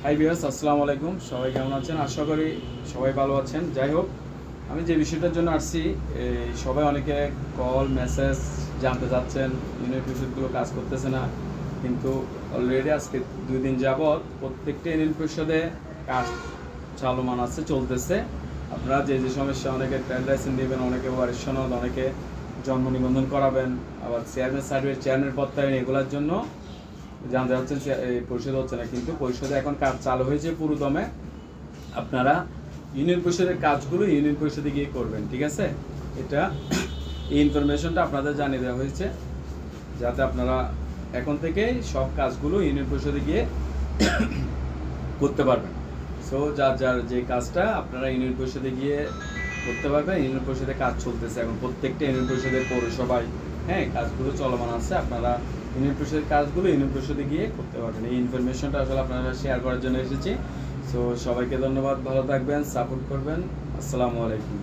Hi viewers, আসসালামু আলাইকুম। সবাই কেমন আছেন? আশা করি সবাই ভালো আছেন। যাই হোক, আমি যে বিষয়টার জন্য আসছি, সবাই অনেকে কল মেসেজ জানতে চাচ্ছেন, ইউনিয়ন পরিষদগুলো কাজ করতেছে না, কিন্তু অলরেডি আজকে 2 দিন যাবৎ প্রত্যেকটা ইউনিয়ন পরিষদে কাজ চালমান আছে, চলতেছে। আপনারা যে যে সমস্যা, অনেকে ট্রেড লাইসেন্স দেবেন, অনেকে ওয়ারিশ সনদ, অনেকে জন্ম নিবন্ধন করাবেন, আবার চেয়ারম্যান সার্টিফিকেট, চেয়ারম্যান প্রত্যয়ন, এগুলোর জন্য জানতে পারছেন পরিশোধ হচ্ছে না, কিন্তু পরিশোধে এখন কাজ চালু হয়েছে পুরোদমে। আপনারা ইউনিয়ন পরিষদের কাজগুলো ইউনিয়ন পরিষদে গিয়ে করবেন, ঠিক আছে? এটা এই ইনফরমেশনটা আপনাদের জানিয়ে দেওয়া হয়েছে, যাতে আপনারা এখন থেকে সব কাজগুলো ইউনিয়ন পরিষদে গিয়ে করতে পারবেন। সো যার যার যে কাজটা আপনারা ইউনিয়ন পরিষদে গিয়ে করতে পারবেন। ইউনিয়ন পরিষদে কাজ চলতেছে এখন প্রত্যেকটা ইউনিয়ন পরিষদের পৌরসভায়, হ্যাঁ, কাজগুলো চলমান আছে। আপনারা ইউনিয়ন পরিষদের কাজগুলো ইউনিয়ন পরিষদে গিয়ে করতে পারবেন। এই ইনফরমেশনটা আসলে আপনারা শেয়ার করার জন্য এসেছি। সো সবাইকে ধন্যবাদ, ভালো থাকবেন, সাপোর্ট করবেন। আসসালামু আলাইকুম।